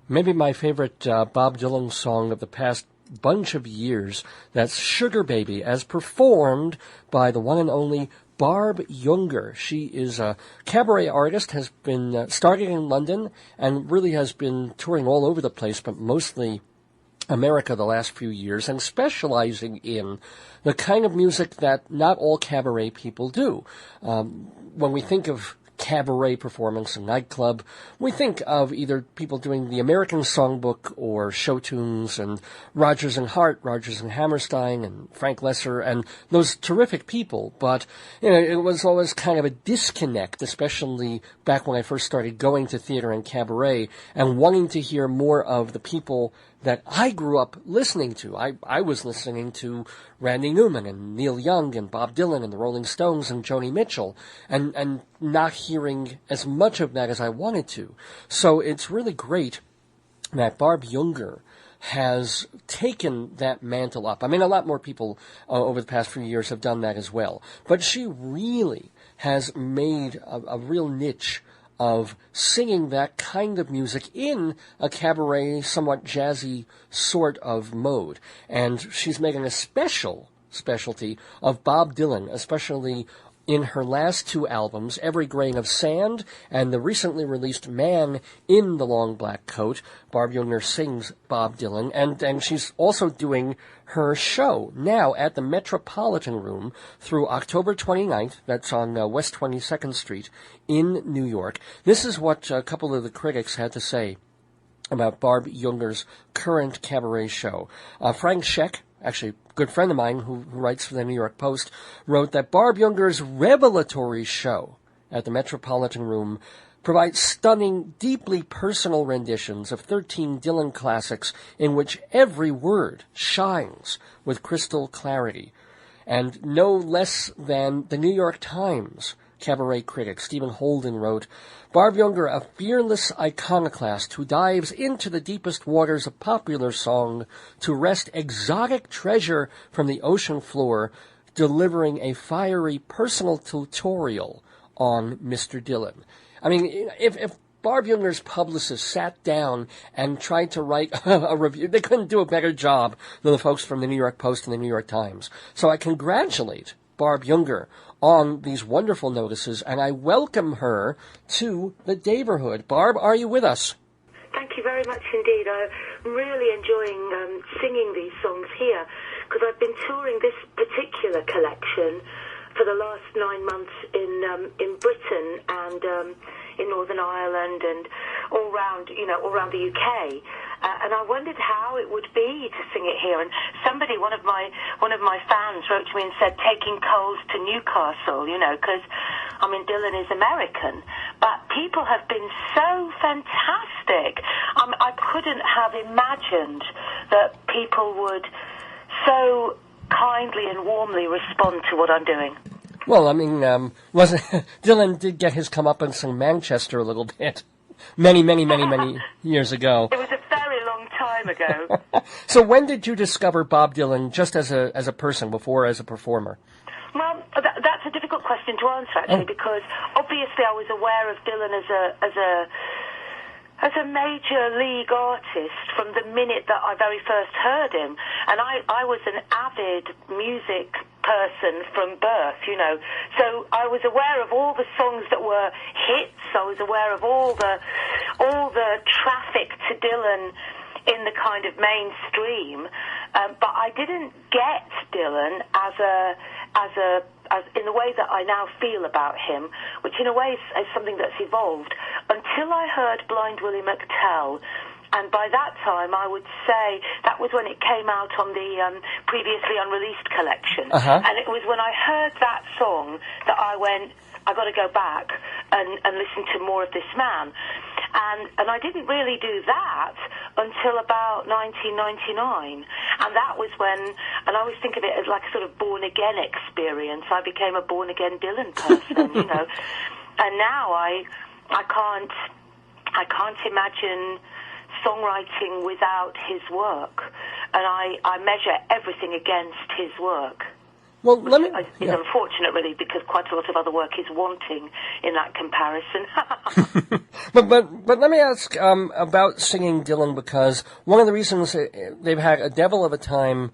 Maybe my favorite Bob Dylan song of the past bunch of years. That's Sugar Baby, as performed by the one and only Barb Jungr. She is a cabaret artist, has been starting in London and really has been touring all over the place, but mostly America the last few years, and specializing in the kind of music that not all cabaret people do. When we think of cabaret performance, a nightclub, we think of either people doing the American Songbook or show tunes, and Rodgers and Hart, Rodgers and Hammerstein, and Frank Lesser, and those terrific people. But it was always kind of a disconnect, especially back when I first started going to theater and cabaret and wanting to hear more of the people that I grew up listening to. I was listening to Randy Newman and Neil Young and Bob Dylan and the Rolling Stones and Joni Mitchell, and not hearing as much of that as I wanted to. So it's really great that Barb Jungr has taken that mantle up. I mean, a lot more people over the past few years have done that as well. But she really has made a real niche of singing that kind of music in a cabaret, somewhat jazzy sort of mode. And she's making a specialty of Bob Dylan, especially in her last two albums, Every Grain of Sand and the recently released Man in the Long Black Coat. Barb Jungr sings Bob Dylan, and she's also doing her show now at the Metropolitan Room through October 29th. That's on West 22nd Street in New York. This is what a couple of the critics had to say about Barb Jungr's current cabaret show. Frank Scheck, actually a good friend of mine who writes for the New York Post, wrote that Barb Jungr's revelatory show at the Metropolitan Room provides stunning, deeply personal renditions of 13 Dylan classics in which every word shines with crystal clarity. And no less than the New York Times cabaret critic Stephen Holden wrote, Barb Jungr, a fearless iconoclast who dives into the deepest waters of popular song to wrest exotic treasure from the ocean floor, delivering a fiery personal tutorial on Mr. Dylan. I mean, if Barb Jungr's publicist sat down and tried to write a review, they couldn't do a better job than the folks from the New York Post and the New York Times. So I congratulate Barb Jungr on these wonderful notices, and I welcome her to the Daverhood. Barb, are you with us? Thank you very much indeed. I'm really enjoying singing these songs here, because I've been touring this particular collection for the last 9 months in Britain and in Northern Ireland and all around the UK. And I wondered how it would be to sing it here. And somebody, one of my fans, wrote to me and said, taking coals to Newcastle, because Dylan is American. But people have been so fantastic. I couldn't have imagined that people would so kindly and warmly respond to what I'm doing. Well, Dylan did get his comeuppance in Manchester a little bit, many years ago. It was a very long time ago. So when did you discover Bob Dylan just as a person, before as a performer? Well, that's a difficult question to answer, actually, because obviously I was aware of Dylan as a major league artist from the minute that I very first heard him. And I was an avid music person from birth, So I was aware of all the songs that were hits. I was aware of all the traffic to Dylan in the kind of mainstream. But I didn't get Dylan as in the way that I now feel about him, which in a way is something that's evolved, until I heard Blind Willie McTell. And by that time, I would say that was when it came out on the previously unreleased collection. Uh-huh. And it was when I heard that song that I went, I got to go back and listen to more of this man. And I didn't really do that until about 1999. And that was when, and I always think of it as like a sort of born-again experience. I became a born-again Dylan person, And now I can't imagine songwriting without his work. And I measure everything against his work. Well, let me... It's unfortunate, really, because quite a lot of other work is wanting in that comparison. But let me ask about singing Dylan, because one of the reasons they've had a devil of a time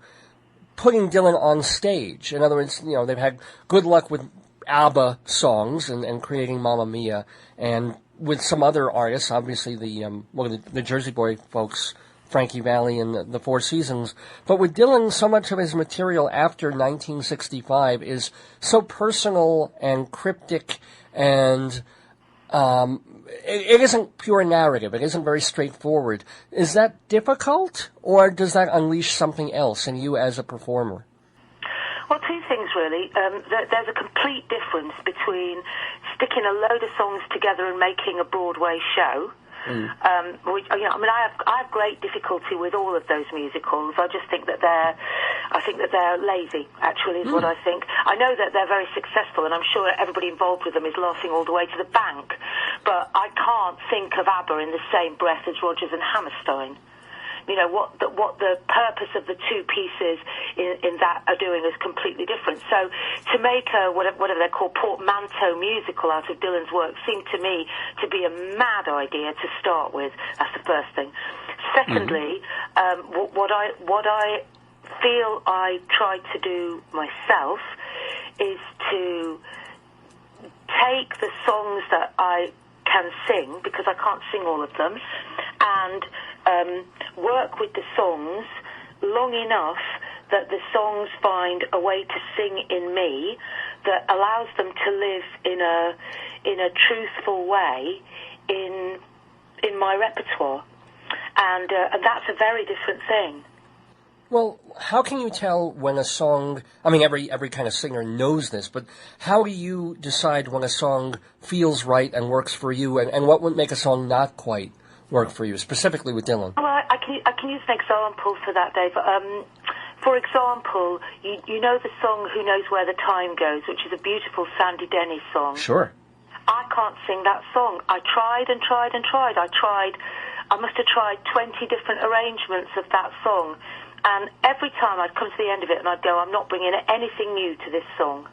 putting Dylan on stage. In other words, they've had good luck with ABBA songs and creating Mamma Mia, and with some other artists, obviously the Jersey Boy folks, Frankie Valli and the Four Seasons. But with Dylan, so much of his material after 1965 is so personal and cryptic, and it isn't pure narrative. It isn't very straightforward. Is that difficult, or does that unleash something else in you as a performer? Well, two things, really. There's a complete difference between sticking a load of songs together and making a Broadway show. I have great difficulty with all of those musicals. I just think that they're lazy, actually, is what I think. I know that they're very successful, and I'm sure everybody involved with them is laughing all the way to the bank, but I can't think of ABBA in the same breath as Rodgers and Hammerstein. What the purpose of the two pieces in that are doing is completely different. So to make a, whatever they're called, portmanteau musical out of Dylan's work seemed to me to be a mad idea to start with. That's the first thing. Secondly, what I feel I tried to do myself is to take the songs that I can sing, because I can't sing all of them, and work with the songs long enough that the songs find a way to sing in me that allows them to live in a truthful way in my repertoire, and that's a very different thing. Well, how can you tell when a song, I mean, every kind of singer knows this, but how do you decide when a song feels right and works for you, and what would make a song not quite work for you, specifically with Dylan? Well, I can use an example for that, Dave. For example, you know the song Who Knows Where the Time Goes, which is a beautiful Sandy Denny song. Sure. I can't sing that song. I tried and tried and tried. I must have tried 20 different arrangements of that song. And every time I'd come to the end of it and I'd go, I'm not bringing anything new to this song.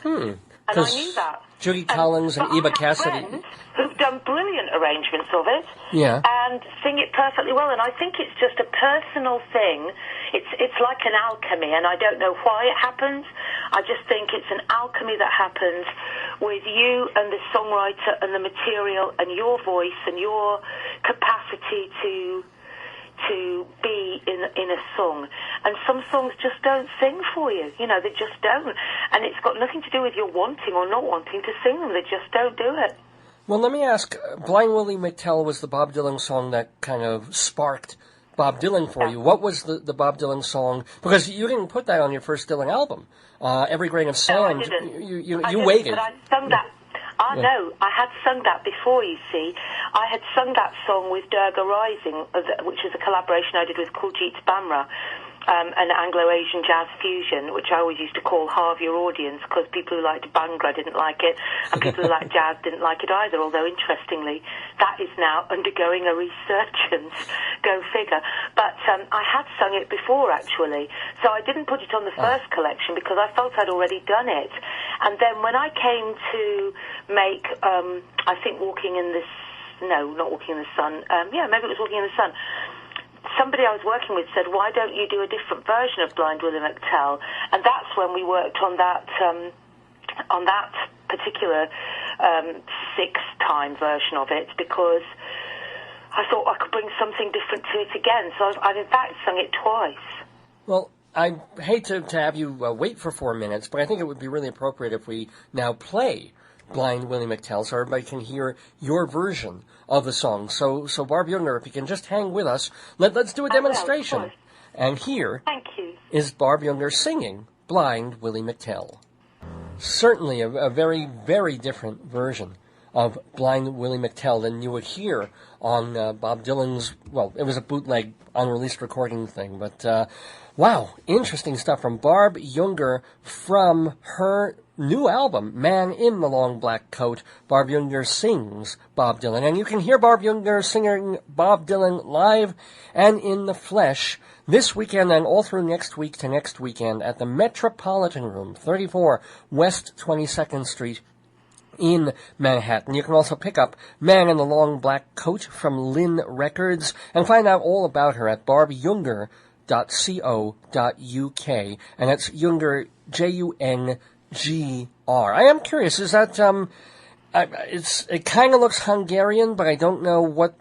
And I knew that. Judy Collins and Eva Cassidy, who've done brilliant arrangements of it, and sing it perfectly well. And I think it's just a personal thing. It's like an alchemy, and I don't know why it happens. I just think it's an alchemy that happens with you and the songwriter and the material and your voice and your capacity to be in a song. And some songs just don't sing for you. They just don't. And it's got nothing to do with your wanting or not wanting to sing them. They just don't do it. Well, let me ask, Blind Willie McTell was the Bob Dylan song that kind of sparked Bob Dylan for you. What was the Bob Dylan song? Because you didn't put that on your first Dylan album. Every Grain of Sand, no, I didn't. You waited. But I sung that. No, I had sung that before, you see. I had sung that song with Durga Rising, which was a collaboration I did with Kuljit Bamra, an Anglo-Asian jazz fusion, which I always used to call Halve Your Audience, because people who liked Bhangra didn't like it, and people who liked jazz didn't like it either, although, interestingly, that is now undergoing a resurgence. Go figure. But I had sung it before, actually, so I didn't put it on the first collection because I felt I'd already done it. And then when I came to make, I think not Walking in the Sun, maybe it was Walking in the Sun, somebody I was working with said, why don't you do a different version of Blind Willie McTell? And that's when we worked on that particular 6-time version of it, because I thought I could bring something different to it again. So I've in fact sung it twice. Well, I hate to have you wait for 4 minutes, but I think it would be really appropriate if we now play Blind Willie McTell so everybody can hear your version of the song. So Barb Jungr, if you can just hang with us, let's do a demonstration. Of course. And here is Barb Jungr singing Blind Willie McTell. Certainly a very, very different version of Blind Willie McTell than you would hear on Bob Dylan's, well, it was a bootleg, unreleased recording thing, but wow, interesting stuff from Barb Jungr from her new album, Man in the Long Black Coat. Barb Jungr sings Bob Dylan, and you can hear Barb Jungr singing Bob Dylan live and in the flesh this weekend and all through next week to next weekend at the Metropolitan Room, 34 West 22nd Street in Manhattan. You can also pick up Man in the Long Black Coat from Lynn Records and find out all about her at barbjungr.co.uk. And that's Jungr, Jungr. I am curious, is that, it kind of looks Hungarian, but I don't know what...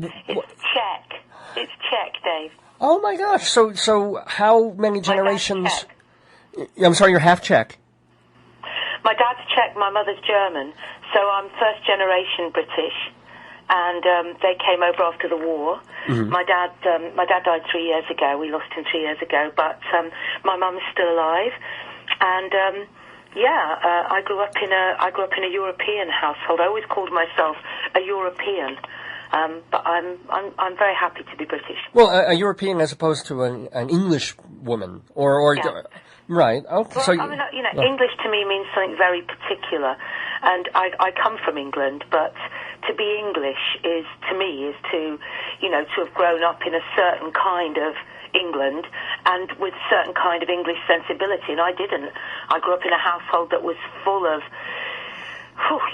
It's Czech. It's Czech, Dave. Oh my gosh, so how many generations... I'm sorry, you're half Czech. My dad's Czech, my mother's German, so I'm first generation British, and they came over after the war. Mm-hmm. My dad died 3 years ago. We lost him 3 years ago, but my mum's still alive, and I grew up in a European household. I always called myself a European. But I'm very happy to be British. Well, a European as opposed to an English woman, or yeah. Right. Okay. Well, so English to me means something very particular, and I come from England, but to be English is to have grown up in a certain kind of England and with certain kind of English sensibility, and I didn't. I grew up in a household that was full of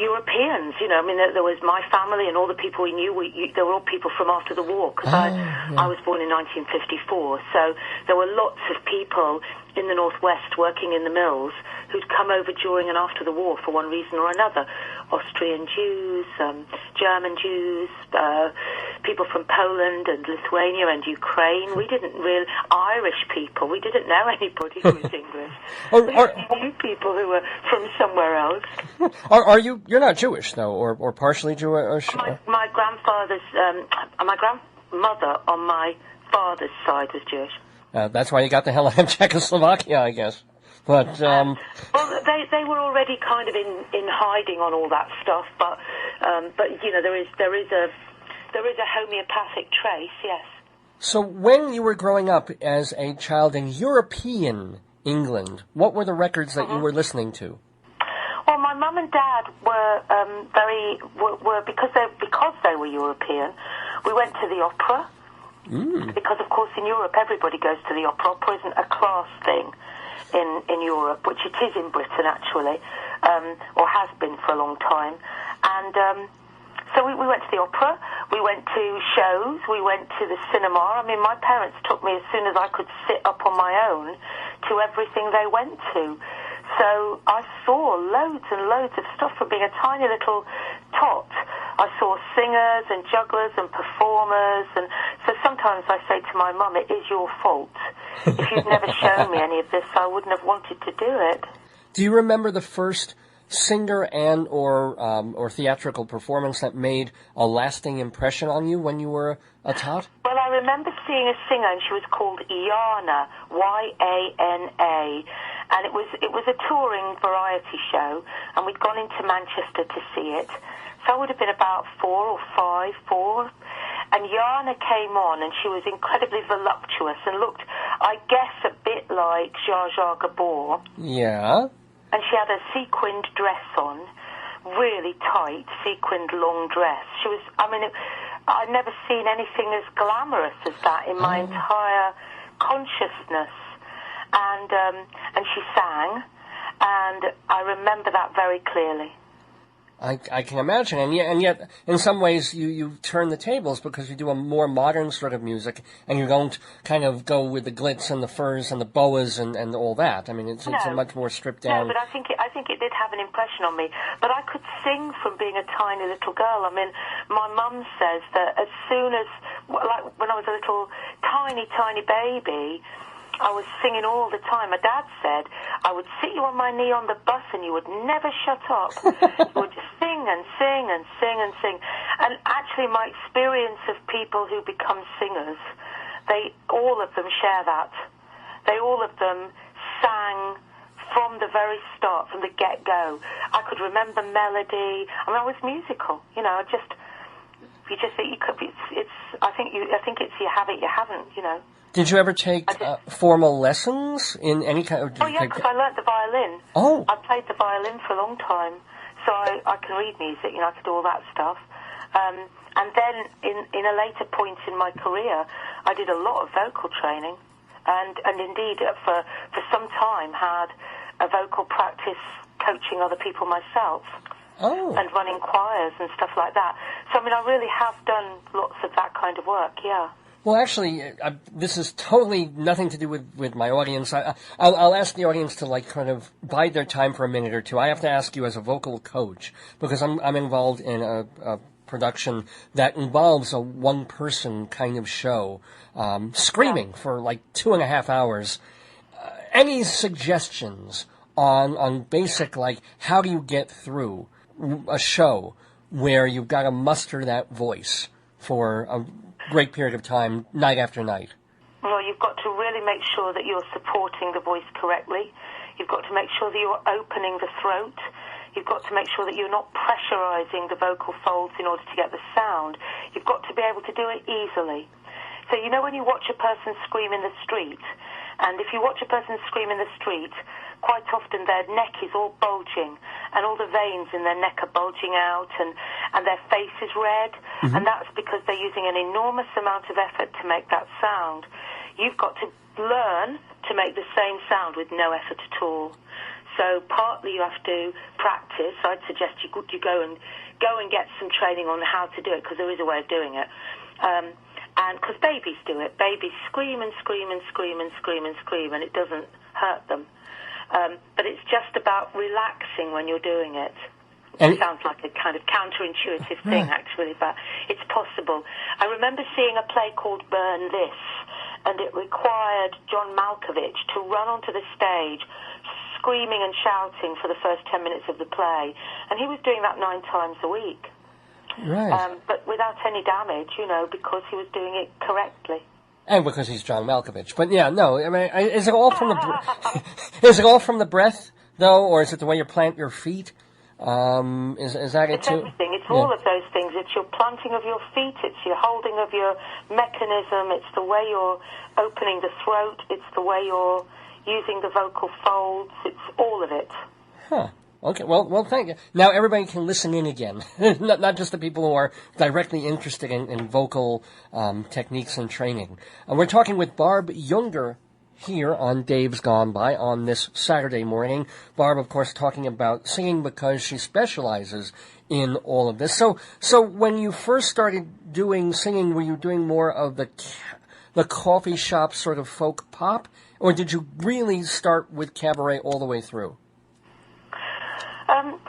Europeans, there was my family and all the people we knew. They were all people from after the war, because I was born in 1954. So there were lots of people in the Northwest working in the mills who'd come over during and after the war for one reason or another. Austrian Jews, German Jews, people from Poland and Lithuania and Ukraine. We didn't really... Irish people. We didn't know anybody who was English. We knew people who were from somewhere else. You're not Jewish, though, or partially Jewish? My grandfather's... my grandmother on my father's side was Jewish. That's why you got the hell out of Czechoslovakia, I guess. But well, they were already kind of in hiding on all that stuff. But there is a homeopathic trace, yes. So when you were growing up as a child in European England, what were the records that you were listening to? Well, my mum and dad were because they were European. We went to the opera. Because, of course, in Europe, everybody goes to the opera. Opera isn't a class thing in Europe, which it is in Britain, actually, or has been for a long time. And so we went to the opera, we went to shows, we went to the cinema. I mean, my parents took me as soon as I could sit up on my own to everything they went to. So I saw loads and loads of stuff from being a tiny little tot. I saw singers and jugglers and performers, and so sometimes I say to my mum, it is your fault. If you'd never shown me any of this, I wouldn't have wanted to do it. Do you remember the first singer and or theatrical performance that made a lasting impression on you when you were a tot? Well, I remember seeing a singer, and she was called Yana, Y-A-N-A, and it was a touring variety show, and we'd gone into Manchester to see it. So I would have been about 4, and Yana came on, and she was incredibly voluptuous and looked, I guess, a bit like Zsa Zsa Gabor. Yeah. And she had a sequined dress on, really tight, sequined long dress. She was, I'd never seen anything as glamorous as that in my entire consciousness. And she sang, and I remember that very clearly. I can imagine, and yet, in some ways, you turn the tables because you do a more modern sort of music, and you don't kind of go with the glitz and the furs and the boas and all that. I mean, it's a much more stripped down. No, but I think it did have an impression on me. But I could sing from being a tiny little girl. I mean, my mum says that as soon as, like when I was a little tiny baby, I was singing all the time. My dad said, I would sit you on my knee on the bus and you would never shut up. You would just sing and sing and sing and sing. And actually my experience of people who become singers, all of them share that. All of them sang from from the very start, from the get-go. I could remember melody. I mean, I was musical. You know, you just think you could. I think it's you have it, you haven't. You know. Did you ever take formal lessons in any kind of... Oh, yeah, because I learnt the violin. Oh. I played the violin for a long time, so I can read music, you know, I could do all that stuff. And then in a later point in my career, I did a lot of vocal training, and indeed for some time had a vocal practice coaching other people myself. Oh. And running choirs and stuff like that. So, I mean, I really have done lots of that kind of work, yeah. Well, actually, this is totally nothing to do with my audience. I'll ask the audience to, like, kind of bide their time for a minute or two. I have to ask you as a vocal coach, because I'm involved in a production that involves a one-person kind of show, screaming for, like, 2.5 hours. Any suggestions on basic, like, how do you get through a show where you've got to muster that voice for a great period of time, night after night? Well, you've got to really make sure that you're supporting the voice correctly. You've got to make sure that you're opening the throat. You've got to make sure that you're not pressurizing the vocal folds in order to get the sound. You've got to be able to do it easily. So, you know, when you watch a person scream in the street, and if you watch a person scream in the street, quite often their neck is all bulging, and all the veins in their neck are bulging out, and their face is red, and that's because they're using an enormous amount of effort to make that sound. You've got to learn to make the same sound with no effort at all. So partly you have to practice. I'd suggest you go and get some training on how to do it, because there is a way of doing it. And because babies do it. Babies scream and scream and scream and scream and scream, and it doesn't hurt them. But it's just about relaxing when you're doing it. It sounds like a kind of counterintuitive thing, actually, but it's possible. I remember seeing a play called Burn This, and it required John Malkovich to run onto the stage screaming and shouting for the first 10 minutes of the play, and he was doing that 9 times a week. Right. But without any damage, you know, because he was doing it correctly. And because he's John Malkovich. But yeah, no, I mean, is it all from the is it all from the breath though, or is it the way you plant your feet? Is that it too? It's everything. It's all of those things. It's your planting of your feet. It's your holding of your mechanism. It's the way you're opening the throat. It's the way you're using the vocal folds. It's all of it. Huh. Okay, well, thank you. Now everybody can listen in again, not just the people who are directly interested in vocal techniques and training. We're talking with Barb Jungr here on Dave's Gone By on this Saturday morning. Barb, of course, talking about singing because she specializes in all of this. So when you first started doing singing, were you doing more of the coffee shop sort of folk pop, or did you really start with cabaret all the way through?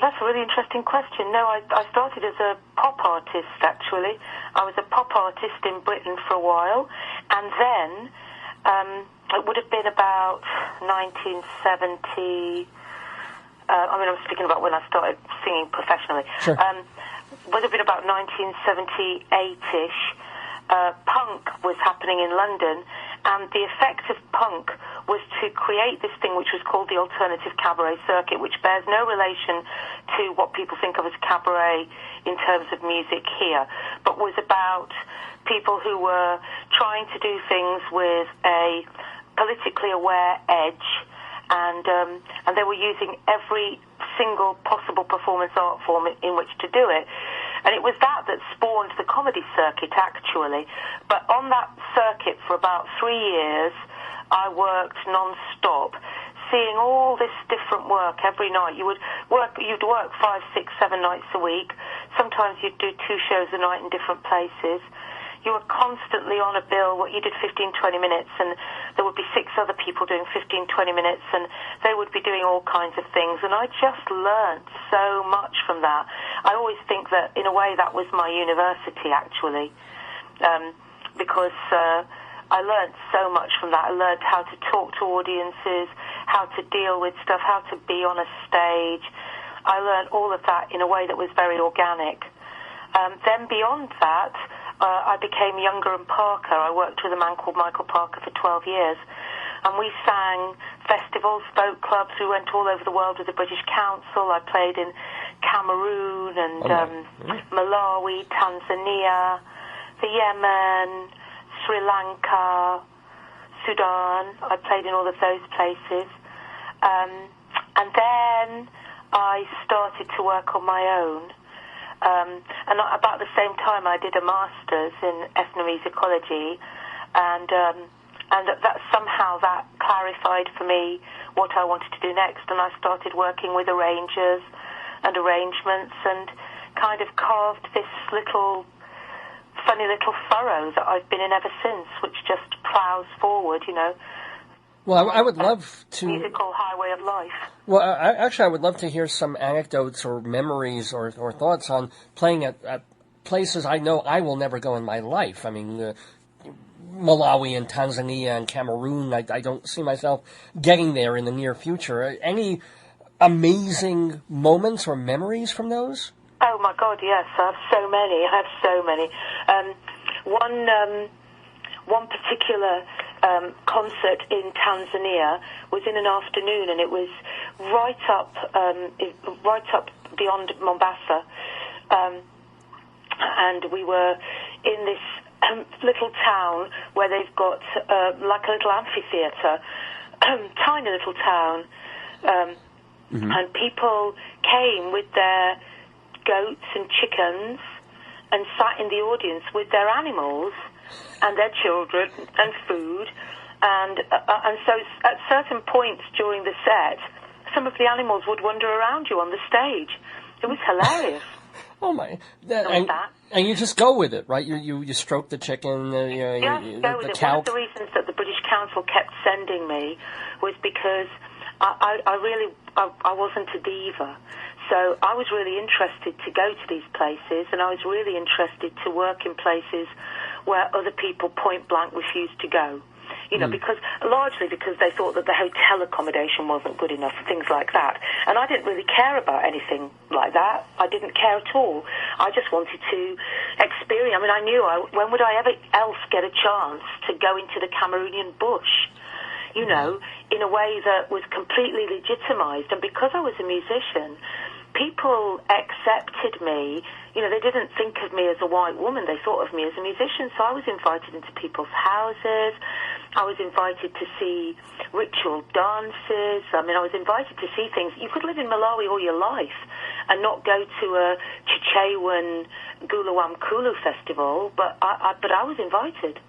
That's a really interesting question. No, I started as a pop artist, actually. I was a pop artist in Britain for a while, and then it would have been about 1970... I'm speaking about when I started singing professionally. Sure. Would have been about 1978-ish. Punk was happening in London, and the effect of punk was to create this thing which was called the alternative cabaret circuit, which bears no relation to what people think of as cabaret in terms of music here, but was about people who were trying to do things with a politically aware edge, and they were using every single possible performance art form in which to do it. And it was that spawned the comedy circuit, actually. But on that circuit for about 3 years, I worked non-stop, seeing all this different work every night. You'd work 5, 6, 7 nights a week. Sometimes you'd do 2 shows a night in different places. You were constantly on a bill. You did 15, 20 minutes, and there would be 6 other people doing 15, 20 minutes, and they would be doing all kinds of things. And I just learned so much from that. I always think that, in a way, that was my university, actually, because I learned so much from that. I learned how to talk to audiences, how to deal with stuff, how to be on a stage. I learned all of that in a way that was very organic. Then beyond that, I became Younger and Parker. I worked with a man called Michael Parker for 12 years. And we sang festivals, folk clubs. We went all over the world with the British Council. I played in Cameroon and Malawi, Tanzania, the Yemen, Sri Lanka, Sudan. I played in all of those places. And then I started to work on my own. And about the same time, I did a master's in ethnomusicology, and that somehow that clarified for me what I wanted to do next. And I started working with arrangers and arrangements, and kind of carved this funny little furrow that I've been in ever since, which just plows forward, you know. Well, I would love to... Musical highway of life. Well, I would love to hear some anecdotes or memories or thoughts on playing at places I know I will never go in my life. I mean, Malawi and Tanzania and Cameroon, I don't see myself getting there in the near future. Any amazing moments or memories from those? Oh, my God, yes. I have so many. One particular concert in Tanzania was in an afternoon, and it was right up beyond Mombasa, and we were in this little town where they've got like a little amphitheatre, tiny little town, and people came with their goats and chickens and sat in the audience with their animals and their children and food, and so at certain points during the set, some of the animals would wander around you on the stage. It was hilarious. Oh my! And you just go with it, right? You stroke the chicken, go with it. cow. One of the reasons that the British Council kept sending me was because I wasn't a diva. So I was really interested to go to these places, and I was really interested to work in places where other people point blank refused to go. You know, largely because they thought that the hotel accommodation wasn't good enough, things like that. And I didn't really care about anything like that. I didn't care at all. I just wanted to experience. I mean, I knew when would I ever else get a chance to go into the Cameroonian bush, you know, in a way that was completely legitimized. And because I was a musician, people accepted me. You know, they didn't think of me as a white woman. They thought of me as a musician. So I was invited into people's houses. I was invited to see ritual dances. I mean, I was invited to see things. You could live in Malawi all your life and not go to a Chichewan Gulawam Kulu festival, but I was invited.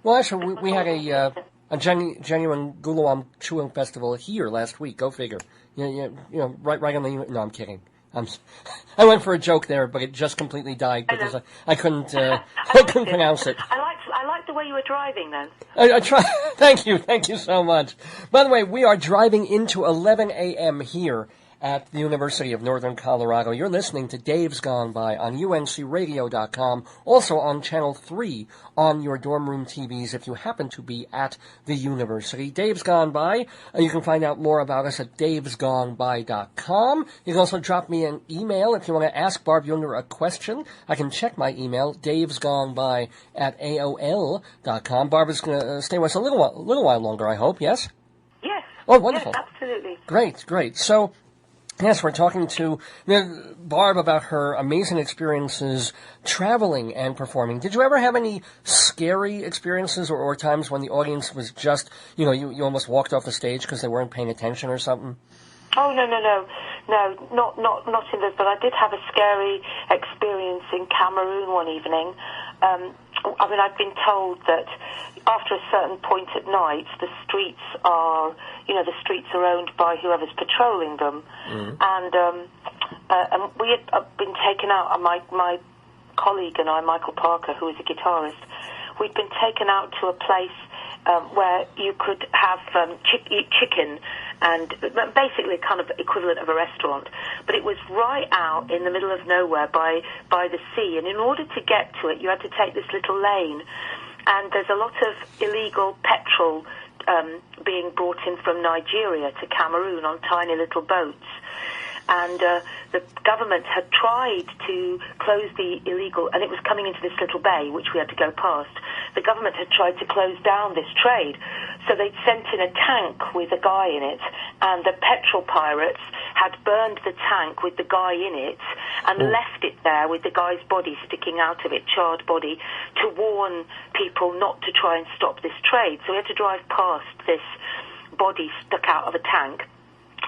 Well, actually, we had a genuine Gulawam Chewing festival here last week. Go figure. You know, right on the... No, I'm kidding. I went for a joke there, but it just completely died because I couldn't pronounce it. I like the way you were driving then. I try. Thank you so much. By the way, we are driving into 11 a.m. here at the University of Northern Colorado. You're listening to Dave's Gone By on uncradio.com, also on Channel 3 on your dorm room TVs if you happen to be at the university. Dave's Gone By, you can find out more about us at davesgoneby.com. You can also drop me an email if you want to ask Barb Jungr a question. I can check my email, davesgoneby@aol.com. Barb is going to stay with us a little while longer, I hope, yes? Yes. Oh, wonderful. Yes, absolutely. Great. So, yes, we're talking to Barb about her amazing experiences traveling and performing. Did you ever have any scary experiences or times when the audience was just, you almost walked off the stage because they weren't paying attention or something? Oh, no, not in this, but I did have a scary experience in Cameroon one evening. I mean, I've been told that after a certain point at night, the streets are owned by whoever's patrolling them. And we had been taken out, my colleague and I, Michael Parker, who is a guitarist, we'd been taken out to a place where you could have eat chicken, and basically kind of equivalent of a restaurant. But it was right out in the middle of nowhere by the sea, and in order to get to it, you had to take this little lane. And there's a lot of illegal petrol being brought in from Nigeria to Cameroon on tiny little boats. And the government had tried to close the illegal, and it was coming into this little bay, which we had to go past. The government had tried to close down this trade. So they'd sent in a tank with a guy in it, and the petrol pirates had burned the tank with the guy in it and left it there with the guy's body sticking out of it, charred body, to warn people not to try and stop this trade. So we had to drive past this body stuck out of a tank,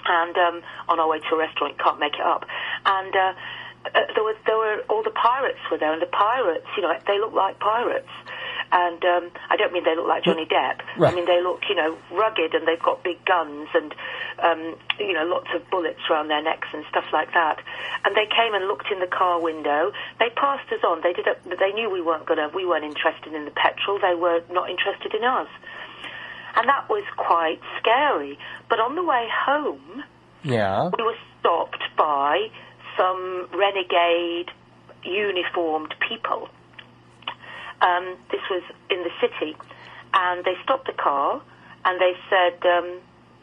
and on our way to a restaurant, you can't make it up. And there were all the pirates were there, and the pirates, you know, they look like pirates. And I don't mean they look like Johnny Depp. Right. I mean they look, you know, rugged, and they've got big guns and, you know, lots of bullets around their necks and stuff like that. And they came and looked in the car window. They passed us on. They knew we weren't interested in the petrol. They were not interested in us. And that was quite scary. But on the way home, we were stopped by some renegade uniformed people. This was in the city, and they stopped the car, and they said,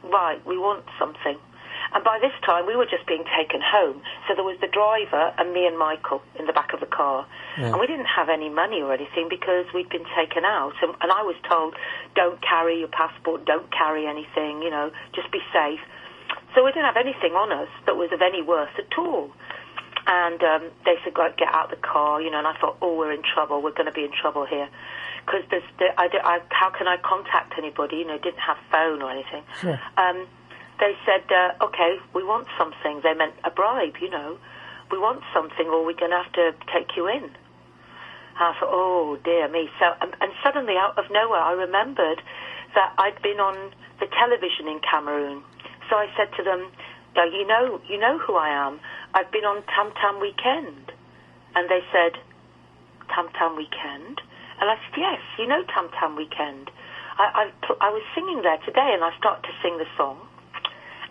right, we want something. And by this time, we were just being taken home. So there was the driver and me and Michael in the back of the car. Yeah. And we didn't have any money or anything because we'd been taken out. And I was told, don't carry your passport, don't carry anything, you know, just be safe. So we didn't have anything on us that was of any worth at all. And they said, get out of the car, you know, and I thought, oh, we're in trouble. We're going to be in trouble here. Because how can I contact anybody? You know, didn't have phone or anything. Sure. They said, okay, we want something. They meant a bribe, you know. We want something, or we're going to have to take you in. And I thought, oh, dear me. So, and suddenly, out of nowhere, I remembered that I'd been on the television in Cameroon. So I said to them, you know who I am. I've been on Tam Tam Weekend. And they said, Tam Tam Weekend? And I said, yes, you know Tam Tam Weekend. I was singing there today, and I started to sing the song.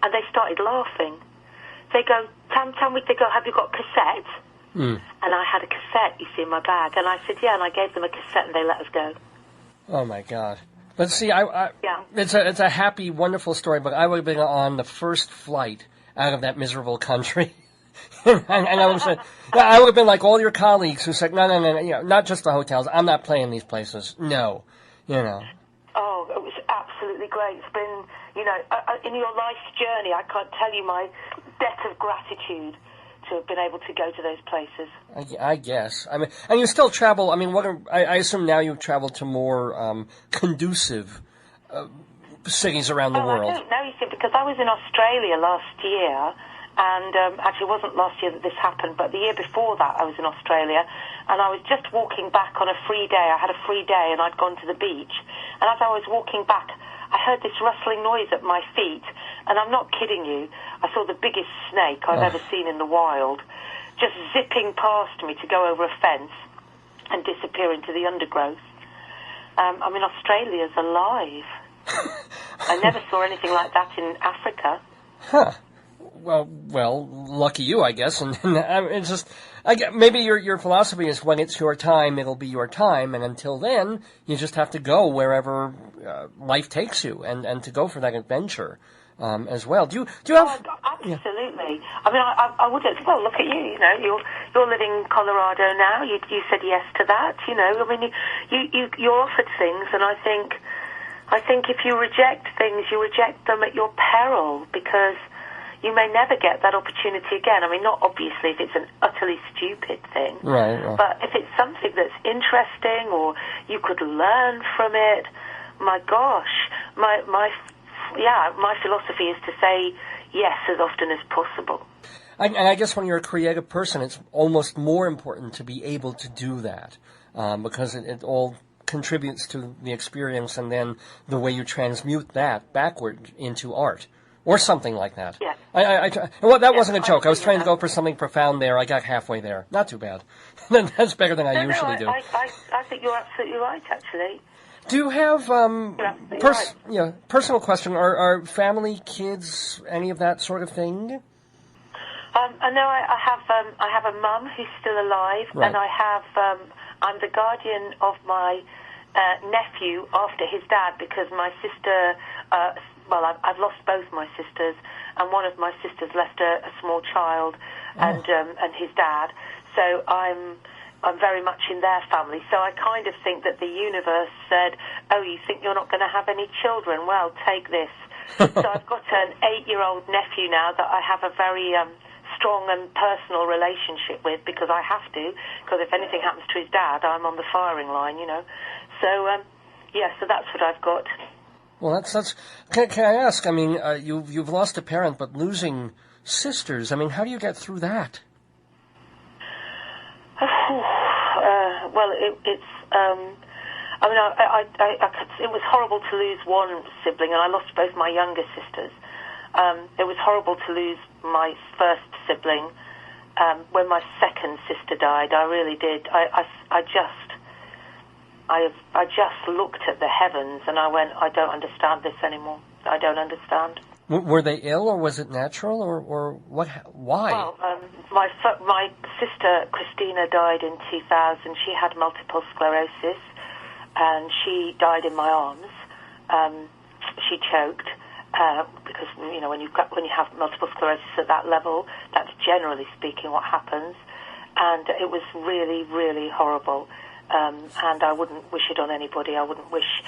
And they started laughing. They go, Tam Tam Weekend. They go, have you got cassette? And I had a cassette, you see, in my bag. And I said, yeah, and I gave them a cassette, and they let us go. Oh, my God. But see, it's a happy, wonderful story, but I would have been on the first flight out of that miserable country. and I would have been like all your colleagues who said, no, you know, not just the hotels. I'm not playing these places. No, you know. Oh, it was absolutely great. It's been, you know, in your life's journey, I can't tell you my debt of gratitude to have been able to go to those places. I guess. I mean, and you still travel. I mean, I assume now you've traveled to more conducive cities around the world. I don't know, you see, because I was in Australia last year. And actually, it wasn't last year that this happened, but the year before that, I was in Australia, and I was just walking back on a free day. I had a free day, and I'd gone to the beach. And as I was walking back, I heard this rustling noise at my feet, and I'm not kidding you. I saw the biggest snake I've ever seen in the wild, just zipping past me to go over a fence and disappear into the undergrowth. I mean, Australia's alive. I never saw anything like that in Africa. Huh. Well, lucky you, I guess. And it's just, maybe your philosophy is when it's your time, it'll be your time, and until then, you just have to go wherever life takes you, and to go for that adventure as well. Do you have? Absolutely. I mean, I would. Well, look at you. You know, you're living in Colorado now. You said yes to that. You know, I mean, you're offered things, and I think if you reject things, you reject them at your peril, because you may never get that opportunity again. I mean, not obviously if it's an utterly stupid thing, right. But if it's something that's interesting or you could learn from it, my gosh, my philosophy is to say yes as often as possible. And I guess when you're a creative person, it's almost more important to be able to do that because it all contributes to the experience and then the way you transmute that backward into art. Or something like that. Yeah. That wasn't a joke. I was trying to go for something profound there. I got halfway there. Not too bad. That's better than I usually do. I think you're absolutely right, actually. Do you have personal question? Are family, kids, any of that sort of thing? I know I have a mum who's still alive, right. And I'm the guardian of my nephew after his dad, because my sister. I've lost both my sisters, and one of my sisters left a small child and his dad. So I'm I'm very much in their family. So I kind of think that the universe said, oh, you think you're not going to have any children? Well, take this. So I've got an 8-year-old nephew now that I have a very strong and personal relationship with, because I have to, because if anything happens to his dad, I'm on the firing line, you know. So, so that's what I've got. Well, that's. Can I ask? I mean, you've lost a parent, but losing sisters. I mean, how do you get through that? Well, it's. I mean, it was horrible to lose one sibling, and I lost both my younger sisters. It was horrible to lose my first sibling. When my second sister died, I really did. I just looked at the heavens and I went, I don't understand this anymore. I don't understand. Were they ill, or was it natural, or what? Why? Well, my sister Christina died in 2000. She had multiple sclerosis, and she died in my arms. She choked because you know when you have multiple sclerosis at that level, that's generally speaking what happens, and it was really, really horrible. And I wouldn't wish it on anybody. I wouldn't wish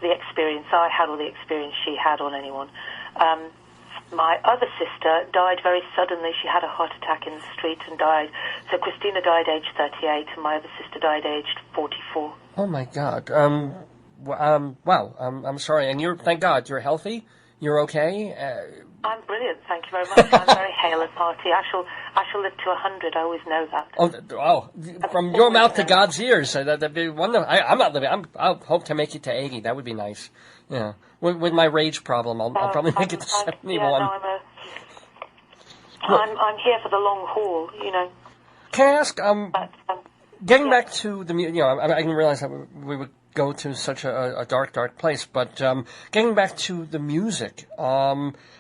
the experience I had or the experience she had on anyone. My other sister died very suddenly. She had a heart attack in the street and died. So Christina died aged 38, and my other sister died aged 44. Oh my God. Wow. I'm sorry. And thank God, you're healthy. You're okay. I'm brilliant, thank you very much. I'm very hale and hearty. I shall live to 100. I always know that. Oh! From your mouth to God's ears. That'd be wonderful. I'm not living. I'll hope to make it to 80. That would be nice. Yeah. With my rage problem, I'll probably make it to 71. Yeah, no, I'm here for the long haul. You know. Can I ask? Getting back to the music. You know, I didn't realize that we would go to such a dark place. But getting back to the music.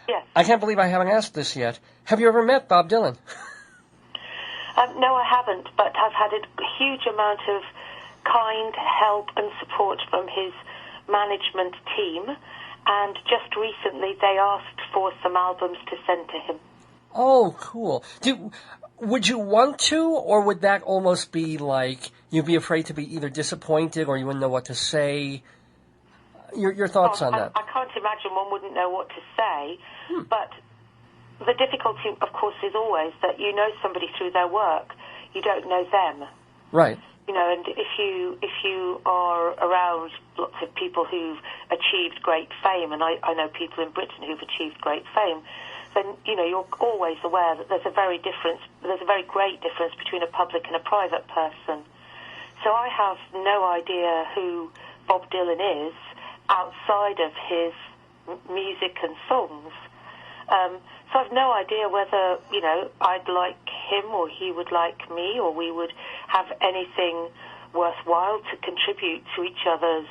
Yes. I can't believe I haven't asked this yet. Have you ever met Bob Dylan? No, I haven't, but I've had a huge amount of kind help and support from his management team, and just recently they asked for some albums to send to him. Oh, cool. Would you want to, or would that almost be like you'd be afraid to be either disappointed or you wouldn't know what to say? Your thoughts on that? I can't imagine one wouldn't know what to say, but the difficulty, of course, is always that you know somebody through their work. You don't know them. Right. You know, and if you are around lots of people who've achieved great fame, and I know people in Britain who've achieved great fame, then you know you're always aware that there's a very great difference between a public and a private person. So I have no idea who Bob Dylan is outside of his music and songs. So I've no idea whether, you know, I'd like him or he would like me, or we would have anything worthwhile to contribute to each other's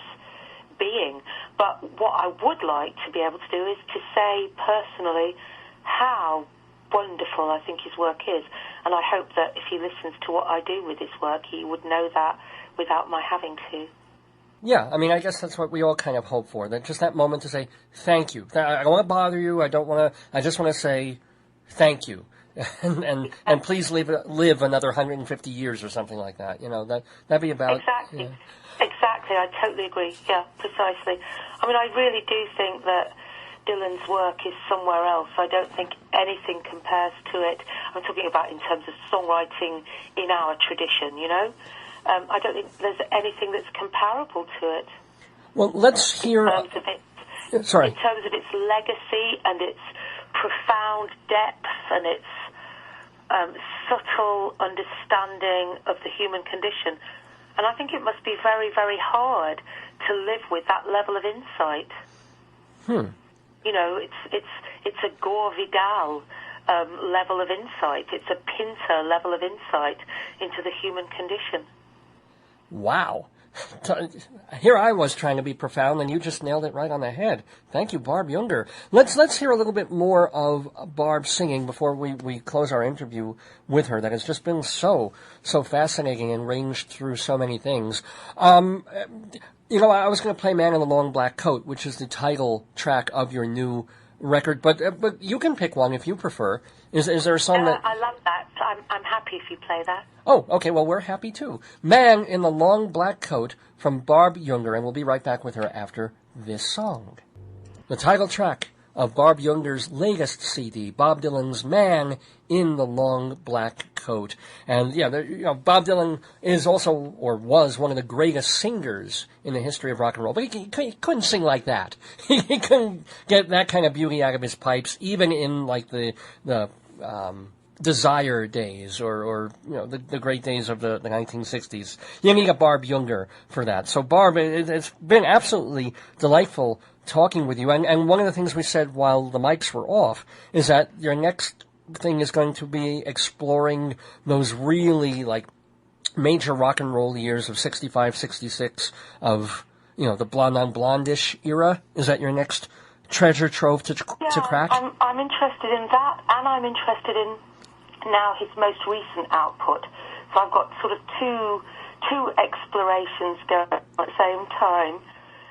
being. But what I would like to be able to do is to say personally how wonderful I think his work is. And I hope that if he listens to what I do with his work, he would know that without my having to. Yeah, I mean, I guess that's what we all kind of hope for. That just that moment to say thank you. I don't want to bother you. I don't want to. I just want to say thank you, and please live another 150 years or something like that. You know, that'd be about exactly. You know. Exactly, I totally agree. Yeah, precisely. I mean, I really do think that Dylan's work is somewhere else. I don't think anything compares to it. I'm talking about in terms of songwriting in our tradition. You know. I don't think there's anything that's comparable to it. Well, let's hear... In terms of its legacy and its profound depth and its subtle understanding of the human condition. And I think it must be very, very hard to live with that level of insight. You know, it's a Gore Vidal level of insight. It's a Pinter level of insight into the human condition. Wow. Here I was trying to be profound, and you just nailed it right on the head. Thank you, Barb Jungr. Let's hear a little bit more of Barb singing before we close our interview with her. That has just been so fascinating and ranged through so many things. You know, I was going to play Man in the Long Black Coat, which is the title track of your new record, but you can pick one if you prefer. Is there a song that... I love that. I'm happy if you play that. Oh, okay, well, we're happy too. Man in the Long Black Coat from Barb Jungr, and we'll be right back with her after this song. The title track of Barb Jungr's latest CD, Bob Dylan's Man in the Long Black Coat. And, yeah, Bob Dylan is also, or was, one of the greatest singers in the history of rock and roll. But he couldn't sing like that. He couldn't get that kind of beauty out of his pipes, even in, like, the Desire days or the great days of the 1960s. You need a Barb Jungr for that. So, Barb, it's been absolutely delightful talking with you. And one of the things we said while the mics were off is that your next thing is going to be exploring those really, like, major rock and roll years of 65, 66, of, the Blonde on Blondish era. Is that your next treasure trove to crack? I'm interested in that, and I'm interested in now his most recent output. So I've got sort of two explorations going at the same time.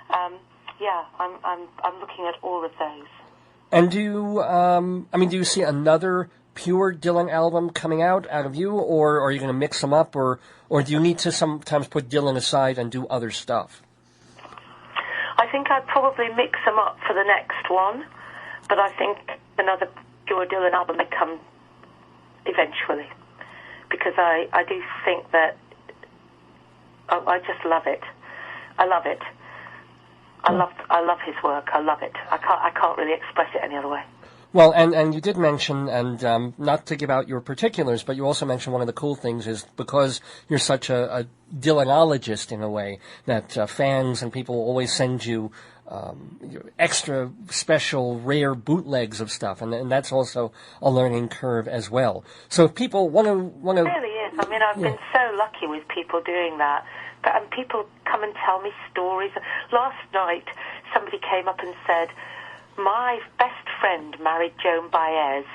I'm looking at all of those. And do you see another pure Dylan album coming out of you, or are you going to mix them up, or do you need to sometimes put Dylan aside and do other stuff? I think I'd probably mix them up for the next one, but I think another pure Dylan album may come eventually, because I do think that I just love it. I love it. I love his work. I love it. I can't really express it any other way. Well, and you did mention, and not to give out your particulars, but you also mentioned one of the cool things is because you're such a Dylanologist in a way, that fans and people always send you extra special rare bootlegs of stuff, and that's also a learning curve as well. So if people want to... It really is. I mean, I've been so lucky with people doing that. And people come and tell me stories. Last night, somebody came up and said, my best friend married Joan Baez,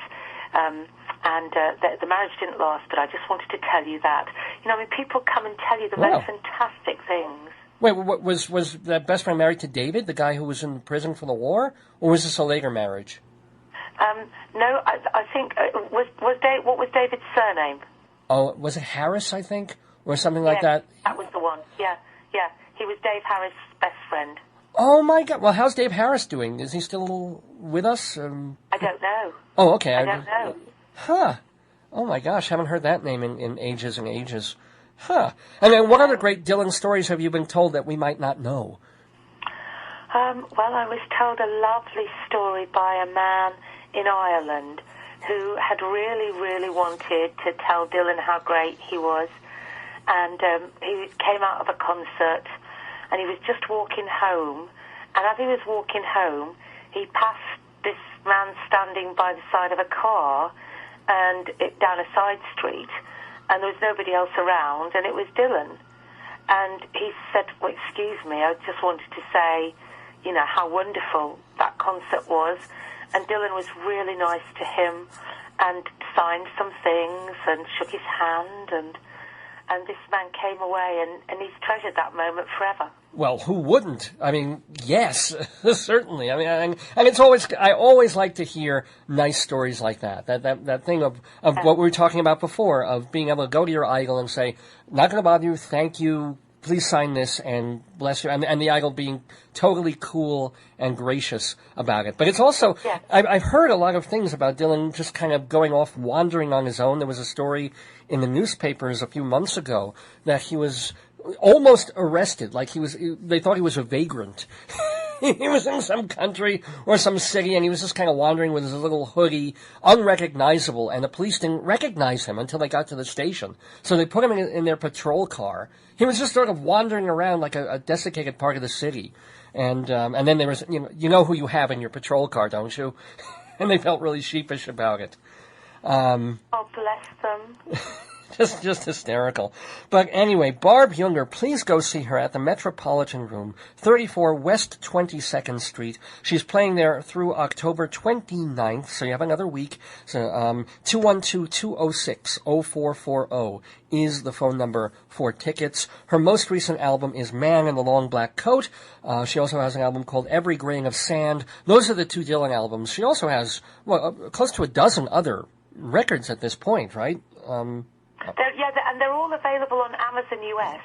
and the marriage didn't last, but I just wanted to tell you that. People come and tell you the most fantastic things. Wait, was that best friend married to David, the guy who was in prison for the war, or was this a later marriage? No, I think what was David's surname? Oh, was it Harris, I think, or something like that? That was the one. Yeah. He was Dave Harris' best friend. Oh my God! Well, how's Dave Harris doing? Is he still with us? I don't know. Oh, okay. I don't know. Huh. Oh my gosh, haven't heard that name in ages and ages. Huh. And then what other great Dylan stories have you been told that we might not know? Well, I was told a lovely story by a man in Ireland who had really, really wanted to tell Dylan how great he was. And he came out of a concert, and he was just walking home. And as he was walking home, he passed this man standing by the side of a car and down a side street, and there was nobody else around, and it was Dylan. And he said, well, excuse me, I just wanted to say, how wonderful that concert was. And Dylan was really nice to him and signed some things and shook his hand, and this man came away, and he's treasured that moment forever. Well, who wouldn't? I mean, yes, certainly. I mean, and it's always, I always like to hear nice stories like that. That thing of what we were talking about before, of being able to go to your idol and say, not going to bother you, thank you, please sign this, and bless you, and the idol being totally cool and gracious about it. But it's also, I've heard a lot of things about Dylan just kind of going off wandering on his own. There was a story in the newspapers a few months ago that he was almost arrested, like they thought he was a vagrant. He was in some country or some city, and he was just kind of wandering with his little hoodie, unrecognizable, and the police didn't recognize him until they got to the station. So they put him in their patrol car. He was just sort of wandering around like a desiccated part of the city. And then there was, you know who you have in your patrol car, don't you? And they felt really sheepish about it. Oh, bless them. Just hysterical. But anyway, Barb Jungr, please go see her at the Metropolitan Room, 34 West 22nd Street. She's playing there through October 29th, so you have another week. So 212-206-0440 is the phone number for tickets. Her most recent album is Man in the Long Black Coat. She also has an album called Every Grain of Sand. Those are the two Dylan albums. She also has close to a dozen other records at this point, right? And they're all available on Amazon US.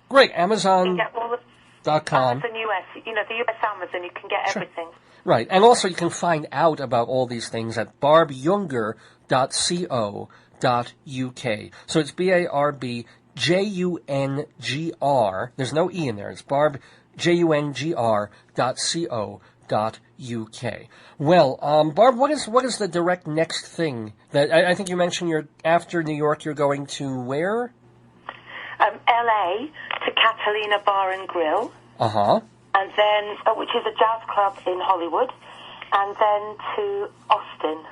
Great, Amazon.com. You can get all of Amazon US, the US Amazon, you can get everything. Right, and also you can find out about all these things at barbjungr.co.uk. So it's BARBJUNGR. There's no E in there. It's barbjungr.co.uk. Well, Barb, what is the direct next thing that I think you mentioned? You're after New York. You're going to where? LA to Catalina Bar and Grill. And then, which is a jazz club in Hollywood, and then to Austin.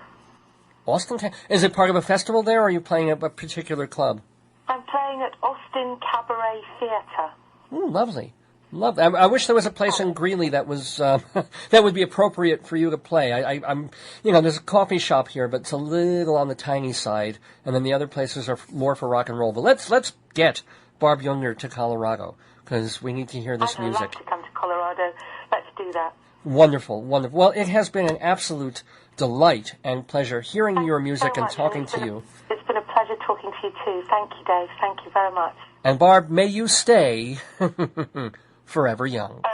Austin? Is it part of a festival there, or are you playing at a particular club? I'm playing at Austin Cabaret Theatre. Ooh, lovely. I wish there was a place in Greeley that was that would be appropriate for you to play. I'm there's a coffee shop here, but it's a little on the tiny side, and then the other places are more for rock and roll. But let's get Barb Jungr to Colorado, because we need to hear this music. I'd love to come to Colorado. Let's do that. Wonderful, wonderful. Well, it has been an absolute delight and pleasure hearing your music and talking to you. It's been a pleasure talking to you too. Thank you, Dave. Thank you very much. And Barb, may you stay forever young.